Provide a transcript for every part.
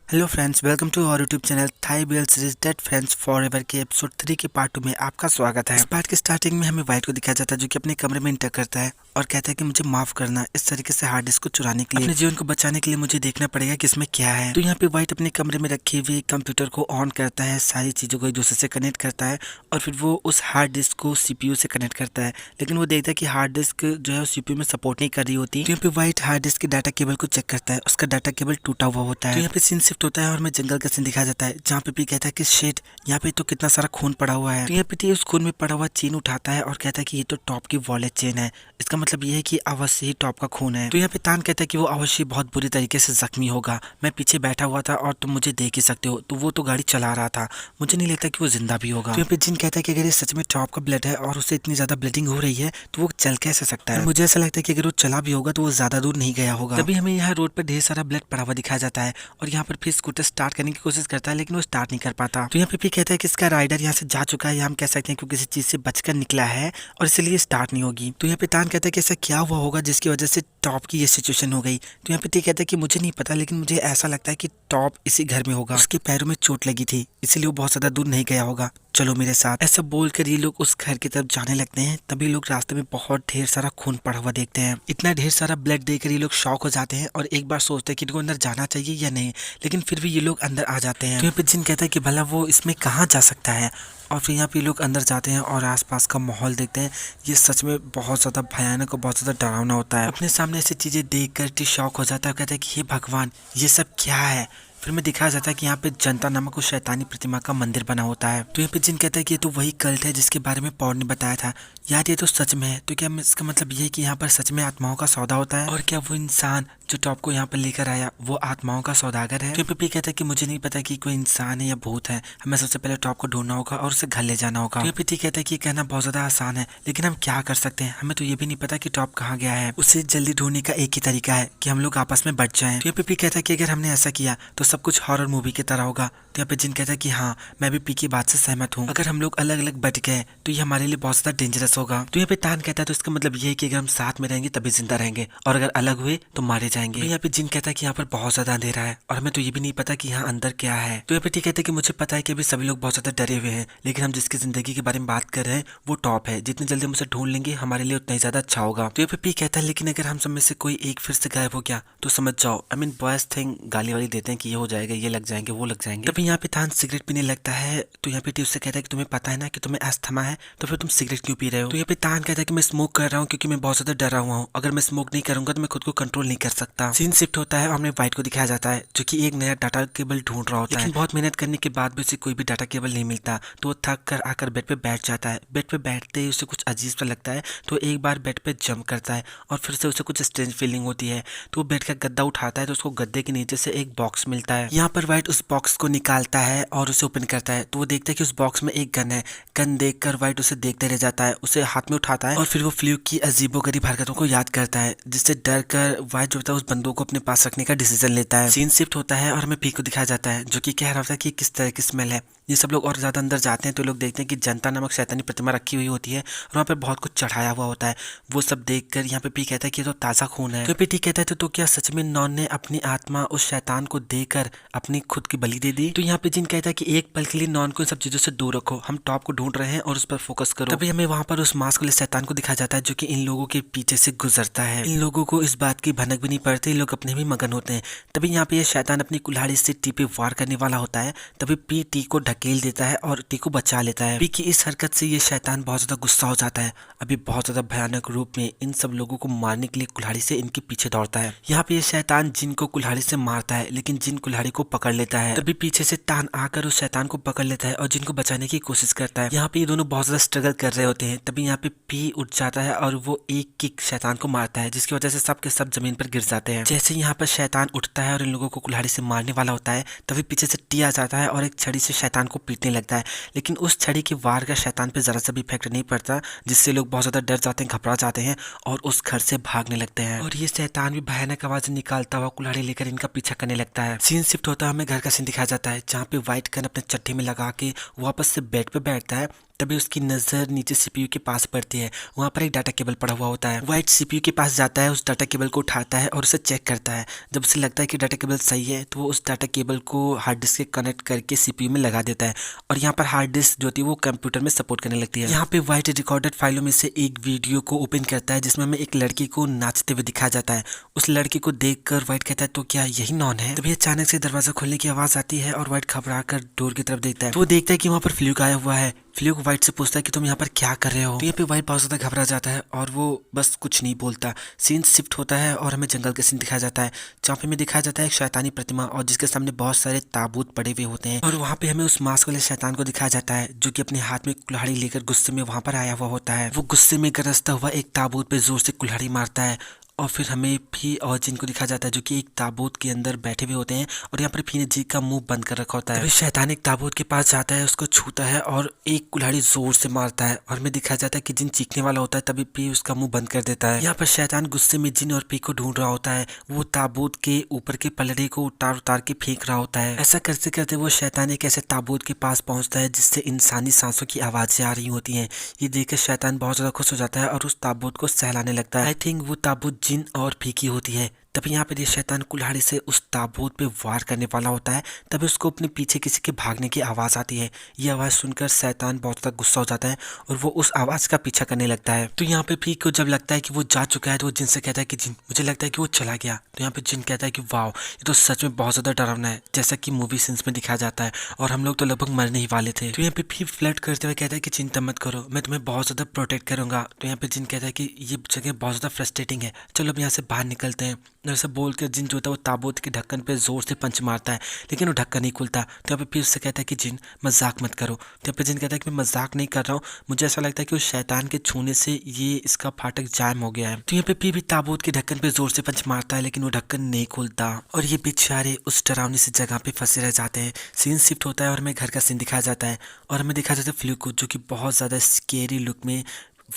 Hello friends, welcome to our YouTube channel Thai BL series dead friends forever के episode 3 के part 2 में आपका स्वागत है। इस पार्ट के स्टार्टिंग में हमें वाइट को दिखाया जाता है जो कि अपने कमरे में इंटर करता है और कहता है कि मुझे माफ करना, इस तरीके से हार्ड डिस्क को चुराने के लिए, अपने जीवन को बचाने के लिए मुझे देखना पड़ेगा कि इसमें क्या है। तो यहाँ पे वाइट अपने कमरे में रखे हुए कंप्यूटर को ऑन करता है, सारी चीजों को एक दूसरे से कनेक्ट करता है और फिर वो उस हार्ड डिस्क को सीपीयू से कनेक्ट करता है। लेकिन वो देखता है कि हार्ड डिस्क जो है सीपीयू में सपोर्ट नहीं कर रही होती। तो यहाँ पे वाइट हार्ड डिस्क के डाटा केबल को चेक करता है, उसका डाटा केबल टूटा हुआ होता है। तो यहाँ पे सीन शिफ्ट होता है और हमें जंगल का सीन दिखाया जाता है जहाँ पे भी कहता है कि शेट यहाँ पे तो कितना सारा खून पड़ा हुआ है। तो यहाँ पे उस खून में पड़ा हुआ चेन उठाता है और कहता है कि ये तो टॉप की वॉलेट चेन है, इसका मतलब ये है कि अवश्य ही टॉप का खून है। तो यहाँ पे तान कहता है कि वो अवश्य बहुत बुरी तरीके से जख्मी होगा, मैं पीछे बैठा हुआ था और तुम मुझे देख ही सकते हो। तो वो तो गाड़ी चला रहा था, मुझे नहीं लगता कि वो जिंदा भी होगा। तो यहाँ पे जिन कहता है कि अगर ये सच में टॉप का ब्लड है और उसे इतनी ज्यादा ब्लीडिंग हो रही है तो वो चल कैसे सकता है। मुझे ऐसा लगता है कि अगर वो चला भी होगा तो वो ज्यादा दूर नहीं गया होगा। तभी हमें यहाँ रोड पर ढेर सारा ब्लड पड़ा हुआ दिखाया जाता है और यहाँ पर फिर स्कूटर स्टार्ट करने की कोशिश करता है लेकिन वो स्टार्ट नहीं कर पाता। तो यहाँ पे भी कहता है कि इसका राइडर यहाँ से जा चुका है, या हम कह सकते हैं कि किसी चीज से बचकर निकला है और इसलिए स्टार्ट नहीं होगी। तो यहाँ पे तान कहता है कि ऐसा क्या हुआ होगा जिसकी वजह से टॉप की ये सिचुएशन हो गई। तो यहाँ पे टी कहता है कि मुझे नहीं पता, लेकिन मुझे ऐसा लगता है कि टॉप इसी घर में होगा, उसके पैरों में चोट लगी थी इसलिए वो बहुत ज्यादा दूर नहीं गया होगा, चलो मेरे साथ। ऐसा बोलकर ये लोग उस घर की तरफ जाने लगते हैं। तभी लोग रास्ते में बहुत ढेर सारा खून पड़ा हुआ देखते हैं। इतना ढेर सारा ब्लड देखकर ये लोग शॉक हो जाते हैं और एक बार सोचते हैं कि इनको अंदर जाना चाहिए या नहीं, लेकिन फिर भी ये लोग अंदर आ जाते हैं। तो यहाँ पे जिन कहता है कि भला वो इसमें कहाँ जा सकता है और फिर यहाँ पे लोग अंदर जाते हैं और आसपास का माहौल देखते हैं। ये सच में बहुत ज़्यादा भयानक और बहुत ज़्यादा डरावना होता है। अपने सामने ऐसी चीज़ें देखकर टी शॉक हो जाता है और कहता है कि हे भगवान, ये सब क्या है। फिर में दिखाया जाता है कि यहाँ पे जनता नामक उस शैतानी प्रतिमा का मंदिर बना होता है। तो यहाँ पे जिन कहता है कि ये तो वही कल्ट है जिसके बारे में पौर ने बताया था। यार ये तो सच में है। तो क्या इसका मतलब ये है कि यहाँ पर सच में आत्माओं का सौदा होता है और क्या वो इंसान जो टॉप को यहाँ पर लेकर आया वो आत्माओं का सौदागर है। तो यहाँ पे कहता है कि मुझे नहीं पता कि कोई इंसान है या भूत है, हमें सबसे पहले टॉप को ढूंढना होगा और उसे घर ले जाना होगा। तो यहाँ पे कहता है कि ये कहना बहुत ज्यादा आसान है, लेकिन हम क्या कर सकते हैं, हमें तो ये भी नहीं पता कि टॉप कहाँ गया है। उसे जल्दी ढूंढने का एक ही तरीका है कि हम लोग आपस में बच जाएं। तो यहाँ पे कहता है कि अगर हमने ऐसा किया तो सब कुछ हॉरर मूवी की तरह होगा। तो यहाँ पे जिन कहता है कि हाँ, मैं भी पी की बात से सहमत हूँ, अगर हम लोग अलग अलग बट गए तो ये हमारे लिए बहुत ज्यादा डेंजरस होगा। तो यहाँ पे तान कहता है तो इसका मतलब ये है कि अगर हम साथ में रहेंगे तभी जिंदा रहेंगे और अगर अलग हुए तो मारे जाएंगे। तो यहाँ पे जिन कहता है कि यहाँ पर बहुत ज्यादा अंधेरा है और हमें तो ये भी नहीं पता कि यहाँ अंदर क्या है। तो यहाँ पे कहता है कि मुझे पता है कि अभी सभी लोग बहुत ज्यादा डरे हुए हैं, लेकिन हम जिसकी जिंदगी के बारे में बात कर रहे हैं वो टॉप है, जितनी जल्दी हम उसे ढूंढ लेंगे हमारे लिए उतना ही ज्यादा अच्छा होगा। तो यहाँ पे कहता है लेकिन अगर हम सब में से कोई एक फिर से गायब हो गया तो समझ जाओ, आई मीन बॉयज थिंग गाली वाली देते हैं कि ये हो जाएगा, ये लग जाएंगे, वो लग जाएंगे। तभी यहाँ पे तान सिगरेट पीने लगता है। तो यहाँ पे उससे कहता है कि तुम्हें पता है ना कि तुम्हें अस्थमा है, तो फिर तुम सिगरेट क्यों पी रहे हो। तो यहाँ पे तान कहता है कि मैं स्मोक कर रहा हूँ क्योंकि मैं बहुत ज्यादा डरा हुआ हूँ, अगर मैं स्मोक नहीं करूंगा तो मैं खुद को कंट्रोल नहीं कर सकता। सीन शिफ्ट होता है और हमें वाइट को दिखाया जाता है जो कि एक नया डाटा केबल ढूंढ रहा होता है, लेकिन बहुत मेहनत करने के बाद भी उसे कोई भी डाटा केबल नहीं मिलता। तो वो थक कर आकर बेड पे बैठ जाता है। बेड पे बैठते ही उसे कुछ अजीब सा लगता है, तो एक बार बेड पे जंप करता है और फिर से उसे कुछ स्ट्रेंज फीलिंग होती है। तो वो बेड का गद्दा उठाता है तो उसको गद्दे के नीचे से एक बॉक्स मिलता है। यहाँ पर वाइट उस बॉक्स को निकालता है और उसे ओपन करता है तो वो देखता है कि उस बॉक्स में एक गन है। गन देखकर वाइट उसे देखते रह जाता है, उसे हाथ में उठाता है और फिर वो फ्लूक की अजीबोगरीब हरकतों को याद करता है, जिससे डर कर वाइट जो होता है उस बंदूक को अपने पास रखने का डिसीजन लेता है। सीन शिफ्ट होता है और हमें पी को दिखाया जाता है जो कि कह रहा होता है कि किस तरह की स्मेल है। ये सब लोग और ज्यादा अंदर जाते हैं तो लोग देखते हैं कि जनता नामक शैतानी प्रतिमा रखी हुई होती है और वहाँ पे बहुत कुछ चढ़ाया हुआ होता है। वो सब देखकर यहाँ पे पी कहता है कि ये तो ताज़ा खून है। तो पी कहता है तो क्या सच में नॉन ने अपनी आत्मा उस शैतान को देकर अपनी खुद की बलि दे दी। तो यहाँ पे जिन कहता है कि एक पल के लिए नॉन को इन सब चीजों से दूर रखो, हम टॉप को ढूंढ रहे हैं और उस पर फोकस करो। तभी हमें वहाँ पर उस मास्क वाले शैतान को दिखाया जाता है जो कि इन लोगों के पीछे से गुजरता है। इन लोगों को इस बात की भनक भी नहीं पड़ती, लोग अपने भी मगन होते हैं। तभी यहाँ पे ये शैतान अपनी कुल्हाड़ी से टी पे वार करने वाला होता है। तभी पी टी को ढकेल देता है और टी को बचा लेता है। पी की इस हरकत से ये शैतान बहुत ज्यादा गुस्सा हो जाता है। अभी बहुत ज्यादा भयानक रूप में इन सब लोगों को मारने के लिए कुल्हाड़ी से इनके पीछे दौड़ता है। यहाँ पे ये शैतान जिन को कुल्हाड़ी से मारता है लेकिन जिन कुल्हाड़ी को पकड़ लेता है। तभी पीछे से तान आकर उस शैतान को पकड़ लेता है और जिनको बचाने की कोशिश करता है। यहाँ पे ये दोनों बहुत ज्यादा स्ट्रगल कर रहे होते हैं। तभी यहाँ पे पी उठ जाता है और वो एक किक शैतान को मारता है जिसकी वजह से सब के सब जमीन पर गिर जाते हैं। जैसे यहाँ पर शैतान उठता है और इन लोगों को कुल्हाड़ी से मारने वाला होता है तभी पीछे से टी आ जाता है और एक छड़ी से शैतान को पीटने लगता है, लेकिन उस छड़ी के वार का शैतान पे जरा सा भी इफेक्ट नहीं पड़ता, जिससे लोग बहुत ज्यादा डर जाते हैं, घबरा जाते हैं और उस घर से भागने लगते हैं। और ये शैतान भी भयानक आवाज निकालता हुआ कुल्हाड़ी लेकर इनका पीछा करने लगता है। सीन शिफ्ट होता है, हमें घर का सीन दिखाया जाता है जहाँ पे व्हाइट गन अपने चट्टी में लगा के वापस से बेड पे बैठता है। तभी उसकी नज़र नीचे सीपीयू के पास पड़ती है। वहाँ पर एक डाटा केबल पड़ा हुआ होता है। वाइट सीपीयू के पास जाता है, उस डाटा केबल को उठाता है और उसे चेक करता है। जब उसे लगता है कि डाटा केबल सही है तो वो उस डाटा केबल को हार्ड डिस्क से कनेक्ट करके सीपीयू में लगा देता है और यहाँ पर हार्ड डिस्क जो थी वो कंप्यूटर में सपोर्ट करने लगती है। यहाँ पे वाइट रिकॉर्डेड फाइलों में से एक वीडियो को ओपन करता है जिसमें हमें एक लड़की को नाचते हुए दिखाया जाता है। उस लड़की को देखकर वाइट कहता है तो क्या यही नॉन है? तभी अचानक से दरवाजा खोलने की आवाज आती है और वाइट घबरा कर डोर की तरफ देखता है। तो वो देखता है कि वहाँ पर फ्लूक आया हुआ है। फ्लूक वाइट से पूछता है कि तुम यहाँ पर क्या कर रहे हो? तो यहाँ पे वाइट बहुत ज्यादा घबरा जाता है और वो बस कुछ नहीं बोलता। सीन शिफ्ट होता है और हमें जंगल का सीन दिखाया जाता है जहाँ पे हमें दिखाया जाता है एक शैतानी प्रतिमा और जिसके सामने बहुत सारे ताबूत पड़े हुए होते हैं और वहाँ पे हमें उस मास्क वाले शैतान को दिखाया जाता है जो कि अपने हाथ में कुल्हाड़ी लेकर गुस्से में वहाँ पर आया हुआ होता है। वो गुस्से में गरजता हुआ एक ताबूत पे जोर से कुल्हाड़ी मारता है और फिर हमें फी और जिन को दिखाया जाता है जो कि एक ताबूत के अंदर बैठे हुए होते हैं और यहाँ पर फी ने जी का मुंह बंद कर रखा होता है। तभी शैतान एक ताबूत के पास जाता है, उसको छूता है और एक कुल्हाड़ी जोर से मारता है और हमें दिखाया जाता है कि जिन चीखने वाला होता है तभी फी उसका मुंह बंद कर देता है। यहाँ पर शैतान गुस्से में जिन और फी को ढूंढ रहा होता है। वो ताबूत के ऊपर के पलड़े को उतार उतार के फेंक रहा होता है। ऐसा करते करते वो शैतान एक ऐसे ताबूत के पास पहुंचता है जिससे इंसानी सांसों की आवाजें आ रही होती हैं। ये देखकर शैतान बहुत ज्यादा खुश हो जाता है और उस ताबूत को सहलाने लगता है। आई थिंक वो ताबूत जिन और फी की होती है। तभी यहाँ पे शैतान कुल्हाड़ी से उस ताबूत पे वार करने वाला होता है तभी उसको अपने पीछे किसी के भागने की आवाज़ आती है। ये आवाज़ सुनकर शैतान बहुत ज़्यादा गुस्सा हो जाता है और वो उस आवाज़ का पीछा करने लगता है। तो यहाँ पे फी को जब लगता है कि वो जा चुका है तो वो जिन से कहता है कि जिन मुझे लगता है कि वो चला गया। तो यहाँ पे जिन कहता है कि वाह ये तो सच में बहुत ज़्यादा डरावना है जैसा कि मूवी सीन्स में दिखाया जाता है और हम लोग तो लगभग मरने ही वाले थे। तो यहाँ पे फी फ्लर्ट करते हुए कहता है कि चिंता मत करो, मैं तुम्हें बहुत ज़्यादा प्रोटेक्ट करूंगा। तो यहाँ पे जिन कहता है कि ये जगह बहुत ज़्यादा फ्रस्ट्रेटिंग है, चलो अब यहाँ से बाहर निकलते हैं। ऐसा बोल कर जिन जो होता है वो ताबूत के ढक्कन पे जोर से पंच मारता है लेकिन वो ढक्कन नहीं खुलता। तो यहाँ पे फिर उससे कहता है कि जिन मजाक मत करो। तो यहाँ पे जिन कहता है कि मैं मजाक नहीं कर रहा हूँ, मुझे ऐसा लगता है कि उस शैतान के छूने से ये इसका फाटक जाम हो गया है। तो यहाँ पे फिर भी ताबूत के ढक्कन पे जोर से पंच मारता है लेकिन वो ढक्कन नहीं खुलता और ये बेचारे उस डरावनी सी जगह पे फंसे रह जाते हैं। सीन शिफ्ट होता है और हमें घर का सीन दिखाया जाता है और हमें दिखाया जाता है फ्लूक को जो कि बहुत ज्यादा स्केरी लुक में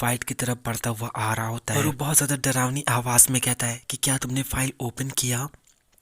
वाइट की तरफ बढ़ता हुआ आ रहा होता है और वो बहुत ज्यादा डरावनी आवाज में कहता है कि क्या तुमने फाइल ओपन किया?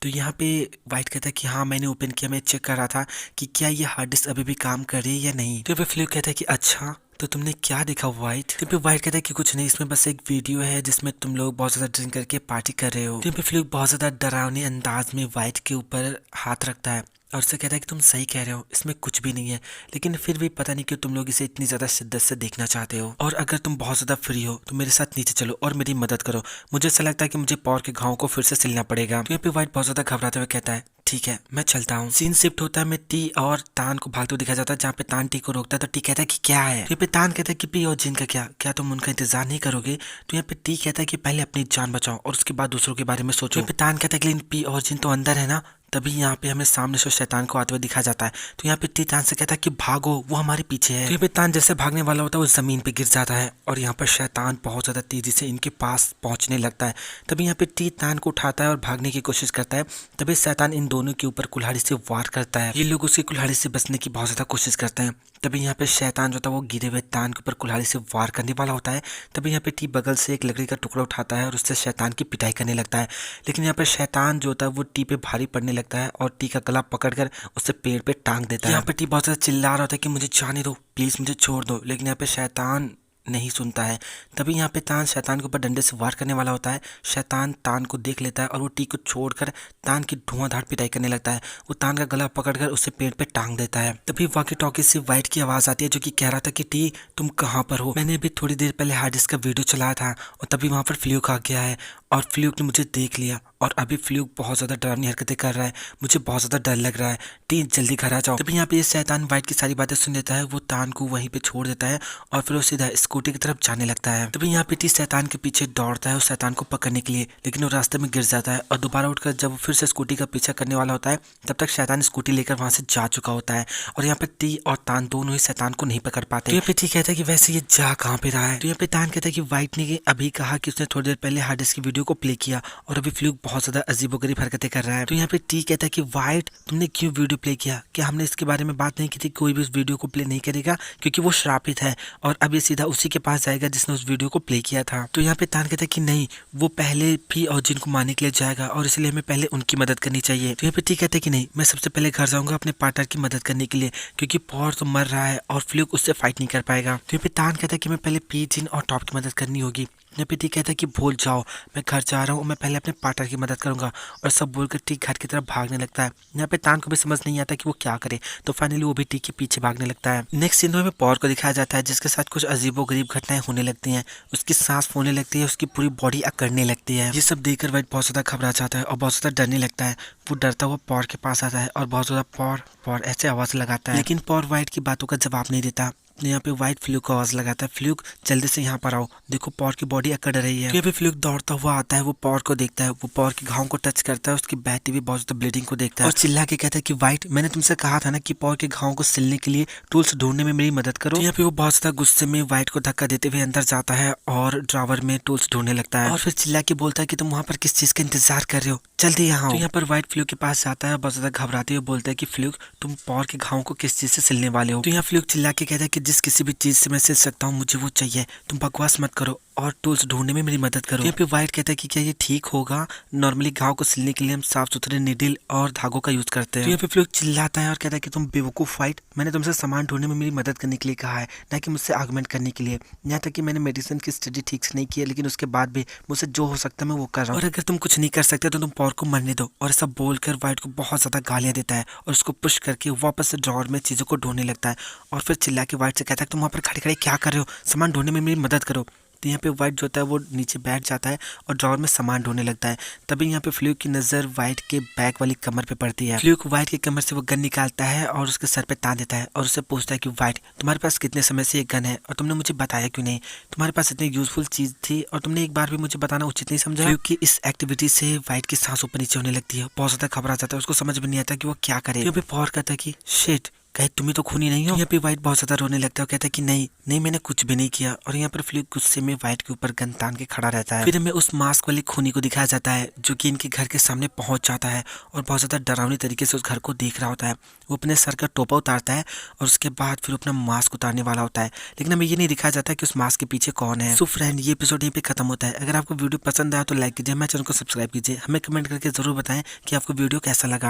तो यहाँ पे वाइट कहता है कि हाँ मैंने ओपन किया, मैं चेक कर रहा था कि क्या ये हार्ड डिस्क अभी भी काम कर रही है या नहीं। तो फिर फ्लूक कहता है कि अच्छा तो तुमने क्या देखा वाइट? तो फिर वाइट कहता है कि कुछ नहीं, इसमें बस एक वीडियो है जिसमें तुम लोग बहुत ज्यादा ड्रिंक करके पार्टी कर रहे हो। तो फिर फ्लूक बहुत ज्यादा डरावनी अंदाज में वाइट के ऊपर हाथ रखता है और उससे कहता है कि तुम सही कह रहे हो, इसमें कुछ भी नहीं है, लेकिन फिर भी पता नहीं क्यों तुम लोग इसे इतनी ज्यादा शिद्दत से देखना चाहते हो और अगर तुम बहुत ज्यादा फ्री हो तो मेरे साथ नीचे चलो और मेरी मदद करो। मुझे ऐसा लगता है कि मुझे पॉर के घाव को फिर से सिलना पड़ेगा। तो यहाँ पे वाइट बहुत ज्यादा घबराते हुए कहता है ठीक है मैं चलता हूँ। सीन शिफ्ट होता है, मैं टी और तान को भागते हुए दिखाया जाता है जहाँ पे तान टी को रोकता है। तो टी कहता है कि क्या है? तो यहाँ पे तान कहता है कि पी और जिन का क्या तुम उनका इंतजार नहीं करोगे? तो यहाँ पे टी कहता है कि पहले अपनी जान बचाओ और उसके बाद दूसरों के बारे में सोचो। यहाँ पे तान कहता है कि लेकिन पी और जिन तो अंदर है ना। तभी यहाँ पे हमें सामने से शैतान को आते हुए दिखाया जाता है। तो यहाँ पे टी तान से कहता है कि भागो वो हमारे पीछे है। तो यहाँ पे तान जैसे भागने वाला होता है वो जमीन पे गिर जाता है और यहाँ पर शैतान बहुत ज्यादा तेजी से इनके पास पहुंचने लगता है। तभी यहाँ पे टी तान को उठाता है और भागने की कोशिश करता है। तभी शैतान इन दोनों के ऊपर कुल्हाड़ी से वार करता है। ये लोग उसकी कुल्हाड़ी से बचने की बहुत ज्यादा कोशिश करते हैं। तभी यहाँ पे शैतान जो था वो गिरे हुए तान के ऊपर कुल्हाड़ी से वार करने वाला होता है। तभी यहाँ पे टी बगल से एक लकड़ी का टुकड़ा उठाता है और उससे शैतान की पिटाई करने लगता है। लेकिन यहाँ पे शैतान जो होता है वो टी पे भारी पड़ने लगता है और टी का गला पकड़कर उससे पेड़ पे टांग देता है। यहाँ पे टी बहुत ज्यादा चिल्ला रहा होता है कि मुझे जाने दो प्लीज, मुझे छोड़ दो, लेकिन यहाँ पे शैतान नहीं सुनता है। तभी यहाँ पे तान शैतान के ऊपर डंडे से वार करने वाला होता है। शैतान तान को देख लेता है और वो टी को छोड़कर तान की धुआंधार पिटाई करने लगता है। वो तान का गला पकड़कर उसे पेड़ पे टांग देता है। तभी वॉकी टॉकी से वाइट की आवाज आती है जो कि कह रहा था कि टी तुम कहाँ पर हो? मैंने अभी थोड़ी देर पहले हार्ड डिस्क का वीडियो चलाया था और तभी वहाँ पर फ्लूक आ गया है और फ्लूक ने मुझे देख लिया और अभी फ्लूक बहुत ज्यादा डरावनी हरकतें कर रहा है, मुझे बहुत ज्यादा डर लग रहा है, टी जल्दी घर आ जाओ। तभी यहाँ पे ये शैतान वाइट की सारी बातें सुन लेता है। वो तान को वहीं पे छोड़ देता है और फिर वो सीधा स्कूटी की तरफ जाने लगता है। तभी यहाँ पे टी शैतान के पीछे दौड़ता है उस शैतान को पकड़ने के लिए, लेकिन वो रास्ते में गिर जाता है और दोबारा उठकर जब वो फिर से स्कूटी का पीछा करने वाला होता है तब तक शैतान स्कूटी लेकर वहां से जा चुका होता है और यहाँ पे टी और तान दोनों ही शैतान को नहीं पकड़ पाते। तो यहाँ पे टी कहता है कि वैसे ये जा कहाँ पे रहा है? तो यहाँ पे तान कहता है कि वाइट ने अभी कहा कि उसने थोड़ी देर पहले हार्ड डिस्क की वीडियो वीडियो को प्ले किया और अभी फ्लूक बहुत ज्यादा अजीबोगरीब हरकतें कर रहा है। तो यहाँ पे टी कहता है कि वाइट तुमने क्यों वीडियो प्ले किया, क्या हमने इसके बारे में बात नहीं की थी, कोई भी उस वीडियो को प्ले नहीं करेगा क्योंकि वो श्रापित है और अब ये सीधा उसी के पास जाएगा जिसने उस वीडियो को प्ले किया था। तो यहाँ पे तान कहता है कि नहीं, वो पहले भी औजिन को मारने के लिए जाएगा और इसलिए हमें पहले उनकी मदद करनी चाहिए। तो यहाँ पे टी कहता है कि नहीं, मैं सबसे पहले घर जाऊंगा अपने पार्टनर की मदद करने के लिए क्योंकि पॉर तो मर रहा है और फ्लूक उससे फाइट नहीं कर पाएगा। तो यहाँ पे तान कहता है कि मैं पहले पी, जिन और टॉप की मदद करनी होगी। यहाँ पे टी कहता है कि भूल जाओ, मैं घर जा रहा हूँ, मैं पहले अपने पार्टनर की मदद करूंगा और सब बोलकर टी घर की तरफ भागने लगता है। यहाँ पे तान को भी समझ नहीं आता कि वो क्या करे, तो फाइनली वो भी टी के पीछे भागने लगता है। नेक्स्ट सीन में पॉर को दिखाया जाता है जिसके साथ कुछ अजीबोगरीब घटनाएं होने लगती हैं। उसकी सांस फूलने लगती है, उसकी पूरी बॉडी अकड़ने लगती है। ये सब देखकर वाइट बहुत ज्यादा घबरा जाता है और बहुत ज्यादा डरने लगता है। वो डरता हुआ पॉर के पास आता है और बहुत ज्यादा पॉर पॉर ऐसे आवाज लगाता है, लेकिन पॉर वाइट की बातों का जवाब नहीं देता। यहाँ पे वाइट फ्लूक को आवाज लगाता है, फ्लूक जल्दी से यहाँ पर आओ, देखो पॉर की बॉडी अकड़ रही है। फिर फ्लूक दौड़ता हुआ आता है, वो पॉर को देखता है, वो पॉर के घाव को टच करता है, उसकी बहती हुई बहुत ज्यादा ब्लीडिंग को देखता है और चिल्ला के कहता है कि वाइट मैंने तुमसे कहा था ना कि पॉर के घाव को सिलने के लिए टूल्स ढूंढने में मेरी मदद करो। यहाँ पे वो बहुत ज्यादा गुस्से में वाइट को धक्का देते हुए अंदर जाता है और ड्रावर में टूल्स ढूंढने लगता है और फिर चिल्ला के बोलता है कि तुम वहाँ पर किस चीज का इंतजार कर रहे हो, जल्दी यहाँ। तो यहाँ पर वाइट फ्लूक के पास जाता है, बहुत ज्यादा घबराते हुए बोलता है कि फ्लूक तुम पॉर के घाव को किस चीज से सिलने वाले हो। तो यहाँ फ्लूक चिल्ला के कहता है कि जिस किसी भी चीज से मैं सिल सकता हूँ मुझे वो चाहिए, तुम बकवास मत करो और टूल्स ढूंढने में मेरी मदद करो। यहाँ पे वाइट कहता है कि क्या ये ठीक होगा, नॉर्मली घाव को सिलने के लिए हम साफ सुथरे निडल और धागों का यूज करते हैं। तो यहाँ पे फ्लूक चिल्लाता है और कहता है कि तुम बेवकूफ वाइट, मैंने तुमसे सामान ढूंढने में मेरी मदद करने के लिए कहा है, ना कि मुझसे आर्गुमेंट करने के लिए। यहाँ तक कि मैंने मेडिसिन की स्टडी ठीक से नहीं की है, लेकिन उसके बाद भी मुझसे जो हो सकता है मैं वो कर रहा हूँ, और अगर तुम कुछ नहीं कर सकते तो तुम पॉर को मरने दो। और सब बोलकर वाइट को बहुत ज्यादा गालियां देता है और उसको पुश करके वापस से ड्रॉवर में चीजों को ढूंढने लगता है और फिर चिल्ला के वाइट से कहता है तुम वहाँ पर खड़े खड़े क्या कर रहे हो, सामान ढूंढने में मेरी मदद करो। तो यहाँ पे वाइट जो होता है वो नीचे बैठ जाता है और ड्रॉवर में सामान ढूंढने लगता है। तभी यहाँ पे फ्लूक की नजर वाइट के बैक वाली कमर पे पड़ती है। फ्लूक वाइट की कमर से वो गन निकालता है और उसके सर पे तान देता है और उससे पूछता है कि वाइट तुम्हारे पास कितने समय से ये गन है और तुमने मुझे बताया क्यों नहीं, तुम्हारे पास इतनी यूजफुल चीज थी और तुमने एक बार भी मुझे बताना उचित नहीं समझा। फ्लूक की इस एक्टिविटी से वाइट की सांस ऊपर नीचे होने लगती है, बहुत ज्यादा घबरा जाता है, उसको समझ में नहीं आता कि वो क्या करे। यहाँ पे पॉर कहता है कि शिट कहीं तुम्हें तो खूनी नहीं हो। यहाँ पे वाइट बहुत ज्यादा रोने लगता है और कहता है कि नहीं नहीं मैंने कुछ भी नहीं किया। और यहाँ पर फ्लूक गुस्से में वाइट के ऊपर गन तान के खड़ा रहता है। फिर हमें उस मास्क वाले खूनी को दिखाया जाता है जो कि इनके घर के सामने पहुंच जाता है और बहुत ज्यादा डरावनी तरीके से उस घर को देख रहा होता है। वो अपने सर का टोपा उतारता है और उसके बाद फिर अपना मास्क उतारने वाला होता है, लेकिन हमें ये नहीं दिखाया जाता है कि उस मास्क के पीछे कौन है। सो फ्रेंड ये एपिसोड यहीं पे खत्म होता है। अगर आपको वीडियो पसंद आया तो लाइक कीजिए, हमारे चैनल को सब्सक्राइब कीजिए, हमें कमेंट करके जरूर बताएं कि आपको वीडियो कैसा लगा।